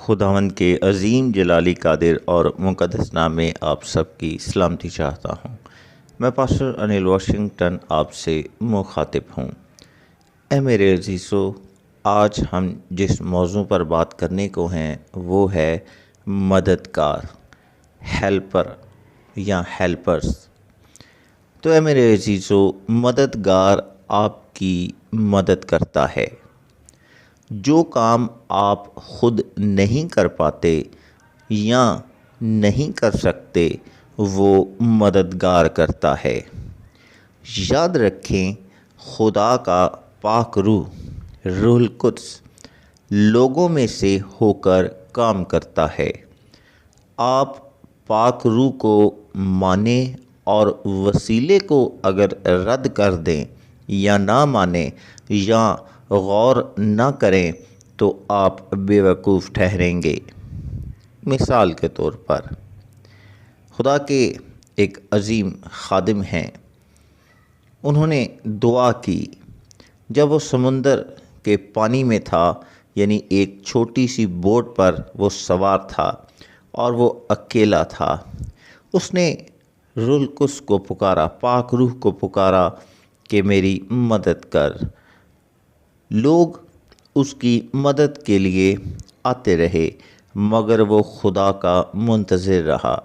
خداوند کے عظیم جلالی قادر اور مقدس نام میں آپ سب کی سلامتی چاہتا ہوں۔ میں پاسٹر انل واشنگٹن آپ سے مخاطب ہوں۔ اے میرے عزیزو، آج ہم جس موضوع پر بات کرنے کو ہیں وہ ہے مددگار، ہیلپر یا ہیلپرز۔ تو اے میرے عزیزو، مددگار آپ کی مدد کرتا ہے۔ جو کام آپ خود نہیں کر پاتے یا نہیں کر سکتے وہ مددگار کرتا ہے۔ یاد رکھیں، خدا کا پاک روح القدس لوگوں میں سے ہو کر کام کرتا ہے۔ آپ پاک روح کو مانیں اور وسیلے کو اگر رد کر دیں یا نہ مانیں یا غور نہ کریں تو آپ بیوقوف ٹھہریں گے۔ مثال کے طور پر خدا کے ایک عظیم خادم ہیں، انہوں نے دعا کی جب وہ سمندر کے پانی میں تھا، یعنی ایک چھوٹی سی بوٹ پر وہ سوار تھا اور وہ اکیلا تھا۔ اس نے روح القدس کو پکارا، پاک روح کو پکارا کہ میری مدد کر۔ لوگ اس کی مدد کے لیے آتے رہے مگر وہ خدا کا منتظر رہا۔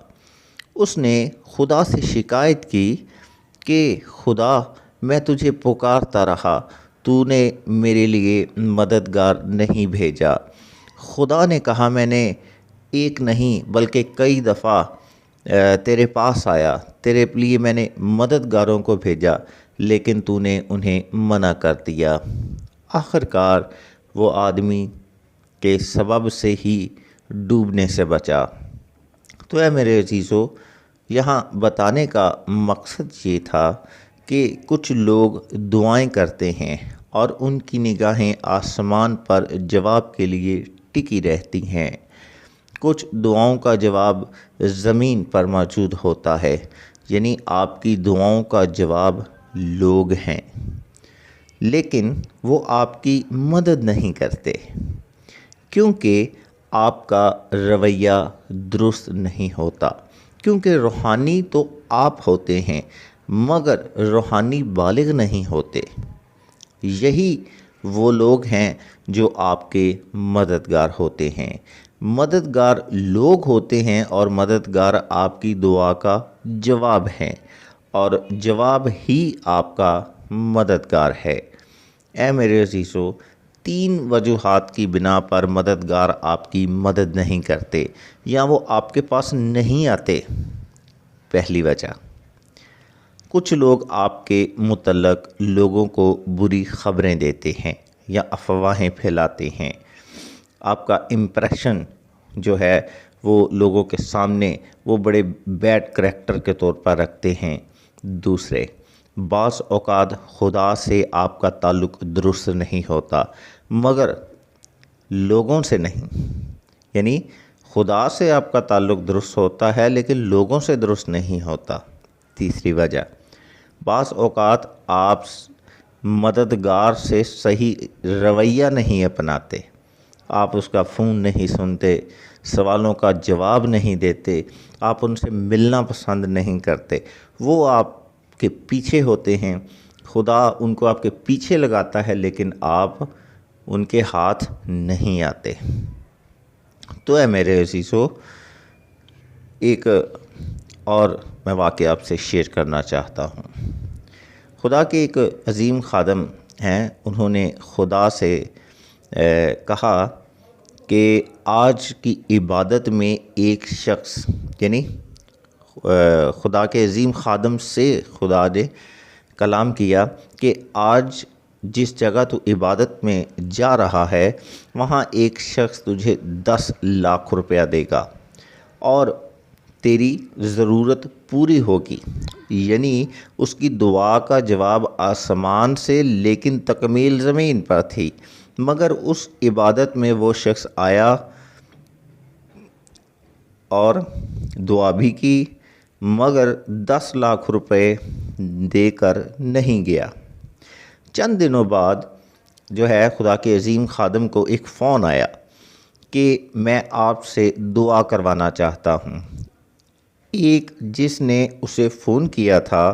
اس نے خدا سے شکایت کی کہ خدا، میں تجھے پکارتا رہا، تو نے میرے لیے مددگار نہیں بھیجا۔ خدا نے کہا، میں نے ایک نہیں بلکہ کئی دفعہ تیرے پاس آیا، تیرے لیے میں نے مددگاروں کو بھیجا لیکن تو نے انہیں منع کر دیا۔ آخر کار وہ آدمی کے سبب سے ہی ڈوبنے سے بچا۔ تو اے میرے عزیزو، یہاں بتانے کا مقصد یہ تھا کہ کچھ لوگ دعائیں کرتے ہیں اور ان کی نگاہیں آسمان پر جواب کے لیے ٹکی رہتی ہیں۔ کچھ دعاؤں کا جواب زمین پر موجود ہوتا ہے، یعنی آپ کی دعاؤں کا جواب لوگ ہیں، لیکن وہ آپ کی مدد نہیں کرتے کیونکہ آپ کا رویہ درست نہیں ہوتا۔ کیونکہ روحانی تو آپ ہوتے ہیں مگر روحانی بالغ نہیں ہوتے۔ یہی وہ لوگ ہیں جو آپ کے مددگار ہوتے ہیں۔ مددگار لوگ ہوتے ہیں اور مددگار آپ کی دعا کا جواب ہے اور جواب ہی آپ کا مددگار ہے۔ اے میرے عزیزو، 3 وجوہات کی بنا پر مددگار آپ کی مدد نہیں کرتے یا وہ آپ کے پاس نہیں آتے۔ پہلی وجہ، کچھ لوگ آپ کے متعلق لوگوں کو بری خبریں دیتے ہیں یا افواہیں پھیلاتے ہیں۔ آپ کا امپریشن جو ہے وہ لوگوں کے سامنے وہ بڑے بیڈ کریکٹر کے طور پر رکھتے ہیں۔ دوسرے، بعض اوقات خدا سے آپ کا تعلق درست نہیں ہوتا مگر لوگوں سے نہیں، یعنی خدا سے آپ کا تعلق درست ہوتا ہے لیکن لوگوں سے درست نہیں ہوتا۔ تیسری وجہ، بعض اوقات آپ مددگار سے صحیح رویہ نہیں اپناتے، آپ اس کا فون نہیں سنتے، سوالوں کا جواب نہیں دیتے، آپ ان سے ملنا پسند نہیں کرتے، وہ آپ کے پیچھے ہوتے ہیں، خدا ان کو آپ کے پیچھے لگاتا ہے لیکن آپ ان کے ہاتھ نہیں آتے۔ تو اے میرے عزیزو، ایک اور میں واقعہ آپ سے شیئر کرنا چاہتا ہوں۔ خدا کے ایک عظیم خادم ہیں، انہوں نے خدا سے کہا کہ آج کی عبادت میں ایک شخص، یعنی خدا کے عظیم خادم سے خدا نے کلام کیا کہ آج جس جگہ تو عبادت میں جا رہا ہے وہاں ایک شخص تجھے 10 لاکھ روپیہ دے گا اور تیری ضرورت پوری ہوگی۔ یعنی اس کی دعا کا جواب آسمان سے لیکن تکمیل زمین پر تھی، مگر اس عبادت میں وہ شخص آیا اور دعا بھی کی مگر 10 لاکھ روپے دے کر نہیں گیا۔ چند دنوں بعد جو ہے خدا کے عظیم خادم کو ایک فون آیا کہ میں آپ سے دعا کروانا چاہتا ہوں۔ ایک جس نے اسے فون کیا تھا،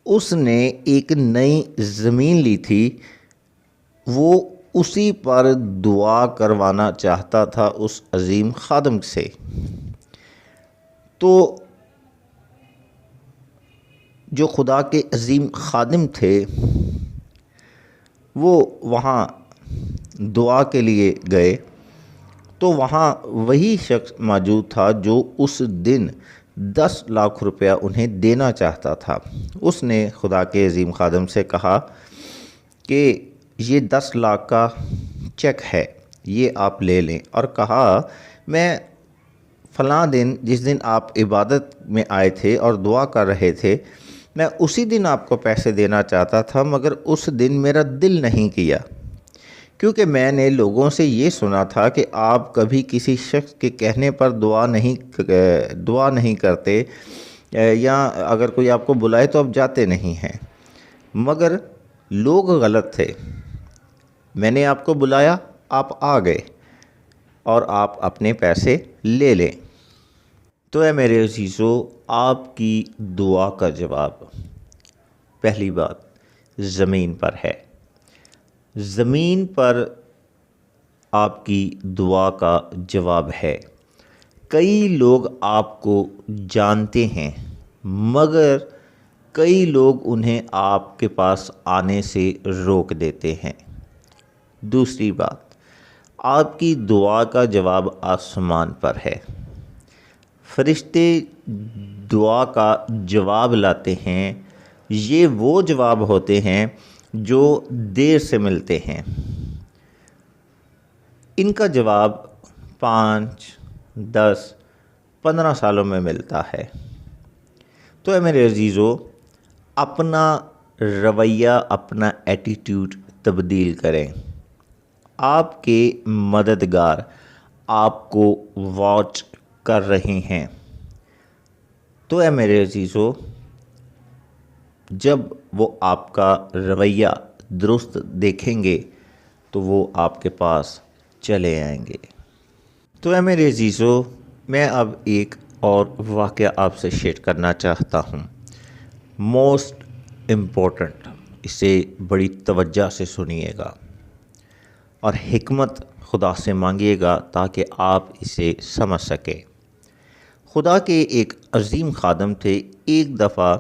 اس نے ایک نئی زمین لی تھی، وہ اسی پر دعا کروانا چاہتا تھا اس عظیم خادم سے۔ تو جو خدا کے عظیم خادم تھے وہ وہاں دعا کے لیے گئے، تو وہاں وہی شخص موجود تھا جو اس دن 10 لاکھ روپیہ انہیں دینا چاہتا تھا۔ اس نے خدا کے عظیم خادم سے کہا کہ یہ 10 لاکھ کا چیک ہے، یہ آپ لے لیں، اور کہا میں فلاں دن جس دن آپ عبادت میں آئے تھے اور دعا کر رہے تھے، میں اسی دن آپ کو پیسے دینا چاہتا تھا، مگر اس دن میرا دل نہیں کیا، کیونکہ میں نے لوگوں سے یہ سنا تھا کہ آپ کبھی کسی شخص کے کہنے پر دعا نہیں کرتے، یا اگر کوئی آپ کو بلائے تو آپ جاتے نہیں ہیں۔ مگر لوگ غلط تھے، میں نے آپ کو بلایا، آپ آ گئے، اور آپ اپنے پیسے لے لیں۔ تو اے میرے عزیزو، آپ کی دعا کا جواب پہلی بات زمین پر ہے۔ زمین پر آپ کی دعا کا جواب ہے۔ کئی لوگ آپ کو جانتے ہیں، مگر کئی لوگ انہیں آپ کے پاس آنے سے روک دیتے ہیں۔ دوسری بات، آپ کی دعا کا جواب آسمان پر ہے۔ فرشتے دعا کا جواب لاتے ہیں، یہ وہ جواب ہوتے ہیں جو دیر سے ملتے ہیں۔ ان کا جواب 5، 10، 15 سالوں میں ملتا ہے۔ تو اے میرے عزیزو، اپنا رویہ، اپنا ایٹیٹیوڈ تبدیل کریں۔ آپ کے مددگار آپ کو واچ کر رہے ہیں۔ تو اے میرے عزیزو، جب وہ آپ کا رویہ درست دیکھیں گے تو وہ آپ کے پاس چلے آئیں گے۔ تو اے میرے عزیزو، میں اب ایک اور واقعہ آپ سے شیئر کرنا چاہتا ہوں، موسٹ امپورٹنٹ، اسے بڑی توجہ سے سنیے گا اور حکمت خدا سے مانگیے گا تاکہ آپ اسے سمجھ سکیں۔ خدا کے ایک عظیم خادم تھے۔ ایک دفعہ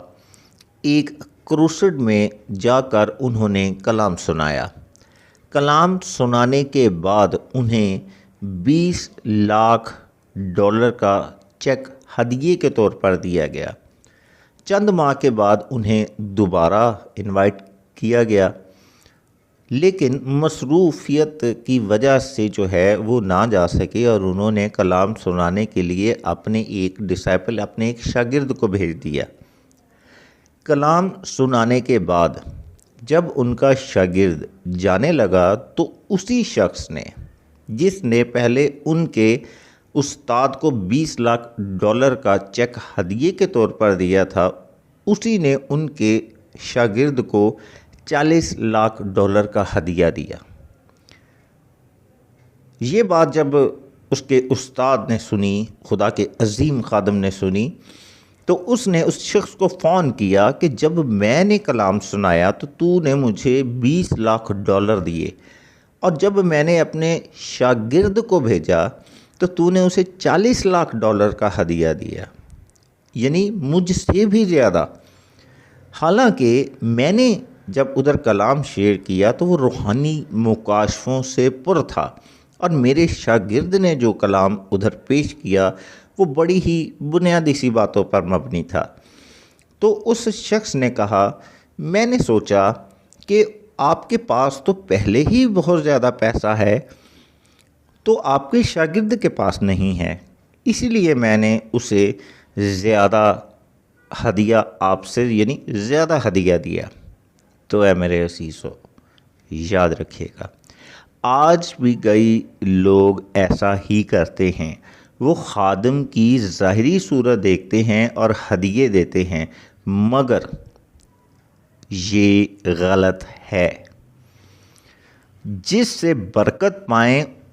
ایک کروسڈ میں جا کر انہوں نے کلام سنایا۔ کلام سنانے کے بعد انہیں 20 لاکھ ڈالر کا چیک ہدیے کے طور پر دیا گیا۔ چند ماہ کے بعد انہیں دوبارہ انوائٹ کیا گیا، لیکن مصروفیت کی وجہ سے جو ہے وہ نہ جا سکے، اور انہوں نے کلام سنانے کے لیے اپنے ایک ڈسائپل، اپنے ایک شاگرد کو بھیج دیا۔ کلام سنانے کے بعد جب ان کا شاگرد جانے لگا تو اسی شخص نے جس نے پہلے ان کے استاد کو 20 لاکھ ڈالر کا چیک ہدیے کے طور پر دیا تھا، اسی نے ان کے شاگرد کو 40 لاکھ ڈالر کا ہدیہ دیا۔ یہ بات جب اس کے استاد نے سنی، خدا کے عظیم خادم نے سنی، تو اس نے اس شخص کو فون کیا کہ جب میں نے کلام سنایا تو نے مجھے 20 لاکھ ڈالر دیے، اور جب میں نے اپنے شاگرد کو بھیجا تو نے اسے 40 لاکھ ڈالر کا ہدیہ دیا، یعنی مجھ سے بھی زیادہ۔ حالانکہ میں نے جب ادھر کلام شیئر کیا تو وہ روحانی مکاشفوں سے پر تھا، اور میرے شاگرد نے جو کلام ادھر پیش کیا وہ بڑی ہی بنیادی سی باتوں پر مبنی تھا۔ تو اس شخص نے کہا، میں نے سوچا کہ آپ کے پاس تو پہلے ہی بہت زیادہ پیسہ ہے، تو آپ کے شاگرد کے پاس نہیں ہے، اسی لیے میں نے اسے زیادہ ہدیہ آپ سے، یعنی زیادہ ہدیہ دیا۔ تو اے میرے عزیزو، یاد رکھیے گا، آج بھی کئی لوگ ایسا ہی کرتے ہیں۔ وہ خادم کی ظاہری صورت دیکھتے ہیں اور ہدیے دیتے ہیں، مگر یہ غلط ہے۔ جس سے برکت پائیں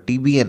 TBN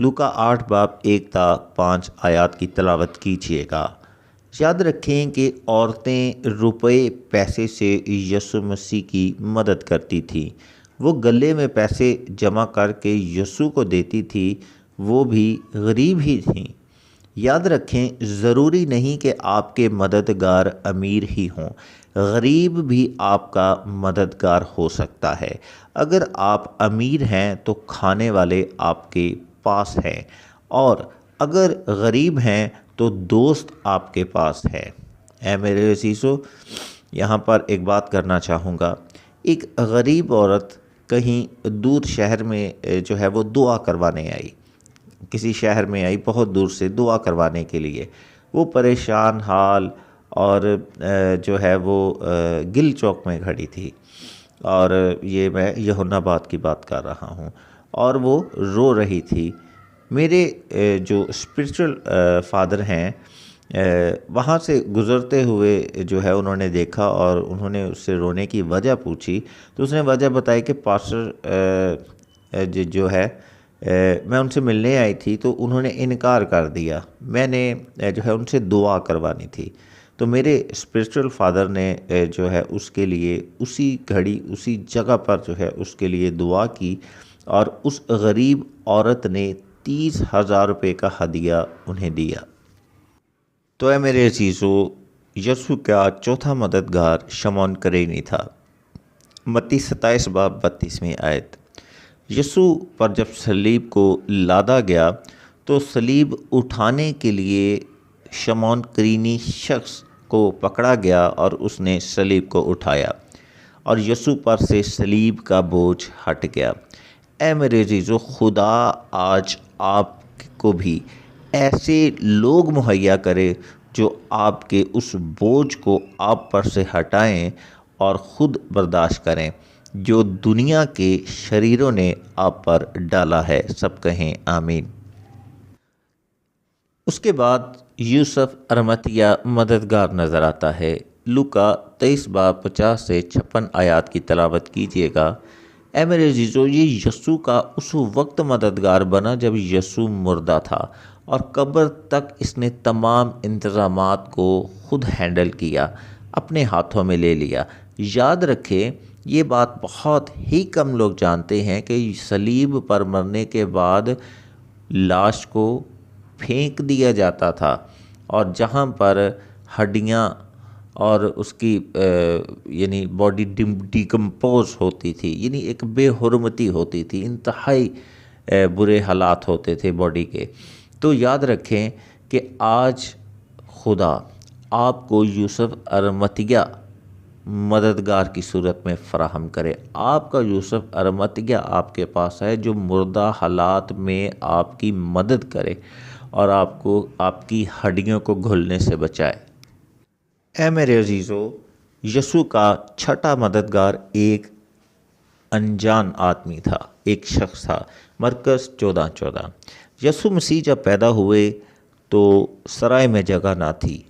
لوکا 8 باب 1 تا 5 آیات کی تلاوت کیجیے گا۔ یاد رکھیں کہ عورتیں روپے پیسے سے یسوع مسیح کی مدد کرتی تھیں۔ وہ گلے میں پیسے جمع کر کے یسوع کو دیتی تھی، وہ بھی غریب ہی تھیں۔ یاد رکھیں ضروری نہیں کہ آپ کے مددگار امیر ہی ہوں، غریب بھی آپ کا مددگار ہو سکتا ہے۔ اگر آپ امیر ہیں تو کھانے والے آپ کے پاس ہیں، اور اگر غریب ہیں تو دوست آپ کے پاس ہے۔ اے میرے عزیزو، یہاں پر ایک بات کرنا چاہوں گا۔ ایک غریب عورت کہیں دور شہر میں جو ہے وہ دعا کروانے آئی، کسی شہر میں آئی بہت دور سے دعا کروانے کے لیے۔ وہ پریشان حال اور جو ہے وہ گل چوک میں کھڑی تھی، اور یہ میں یوحنا آباد کی بات کر رہا ہوں، اور وہ رو رہی تھی۔ میرے جو اسپرچل فادر ہیں وہاں سے گزرتے ہوئے جو ہے انہوں نے دیکھا، اور انہوں نے اس سے رونے کی وجہ پوچھی، تو اس نے وجہ بتائی کہ پاسٹر جو ہے میں ان سے ملنے آئی تھی تو انہوں نے انکار کر دیا، میں نے جو ہے ان سے دعا کروانی تھی۔ تو میرے اسپرچل فادر نے جو ہے اس کے لیے اسی گھڑی اسی جگہ پر جو ہے اس کے لیے دعا کی، اور اس غریب عورت نے 30,000 روپے کا ہدیہ انہیں دیا۔ تو اے میرے عزیزو، یسوع کا چوتھا مددگار شمعون قرینی تھا۔ متی 27 باب 32 آیت۔ یسوع پر جب صلیب کو لادا گیا تو صلیب اٹھانے کے لیے شمعون قرینی شخص کو پکڑا گیا، اور اس نے صلیب کو اٹھایا، اور یسوع پر سے صلیب کا بوجھ ہٹ گیا۔ اے میرے عزیزو، خدا آج آپ کو بھی ایسے لوگ مہیا کرے جو آپ کے اس بوجھ کو آپ پر سے ہٹائیں اور خود برداشت کریں جو دنیا کے شریروں نے آپ پر ڈالا ہے۔ سب کہیں آمین۔ اس کے بعد یوسف ارمتیہ مددگار نظر آتا ہے۔ لوکا 23 باب 50 سے 56 آیات کی تلاوت کیجیے گا۔ اے میرے عزیزو، یہ یسوع کا اس وقت مددگار بنا جب یسوع مردہ تھا، اور قبر تک اس نے تمام انتظامات کو خود ہینڈل کیا، اپنے ہاتھوں میں لے لیا۔ یاد رکھیں، یہ بات بہت ہی کم لوگ جانتے ہیں کہ صلیب پر مرنے کے بعد لاش کو پھینک دیا جاتا تھا، اور جہاں پر ہڈیاں اور اس کی یعنی باڈی ڈیکمپوز ہوتی تھی، یعنی ایک بے حرمتی ہوتی تھی، انتہائی برے حالات ہوتے تھے باڈی کے۔ تو یاد رکھیں کہ آج خدا آپ کو یوسف ارمتیہ مددگار کی صورت میں فراہم کرے۔ آپ کا یوسف ارمتیہ آپ کے پاس ہے جو مردہ حالات میں آپ کی مدد کرے اور آپ کو آپ کی ہڈیوں کو گھلنے سے بچائے۔ اے میرے عزیزو، یسوع کا چھٹا مددگار ایک انجان آدمی تھا، ایک شخص تھا۔ مرکز 14:14۔ یسوع مسیح جب پیدا ہوئے تو سرائے میں جگہ نہ تھی۔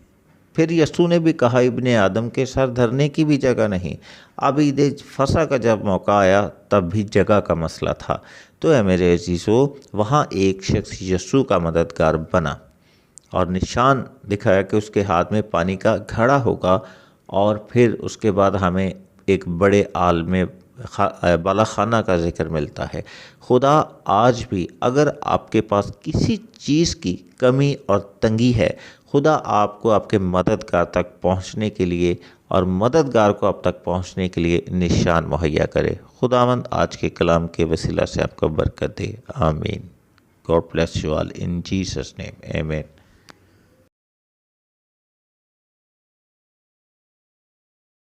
پھر یسوع نے بھی کہا، ابن آدم کے سر دھرنے کی بھی جگہ نہیں۔ اب عید فصح کا جب موقع آیا تب بھی جگہ کا مسئلہ تھا۔ تو اے میرے عزیزو، وہاں ایک شخص یسوع کا مددگار بنا اور نشان دکھایا کہ اس کے ہاتھ میں پانی کا گھڑا ہوگا، اور پھر اس کے بعد ہمیں ایک بڑے عالم بالا خانہ کا ذکر ملتا ہے۔ خدا آج بھی اگر آپ کے پاس کسی چیز کی کمی اور تنگی ہے، خدا آپ کو آپ کے مددگار تک پہنچنے کے لیے اور مددگار کو آپ تک پہنچنے کے لیے نشان مہیا کرے۔ خداوند آج کے کلام کے وسیلہ سے آپ کو برکت دے۔ آمین۔ God bless you all in Jesus' name. Amen.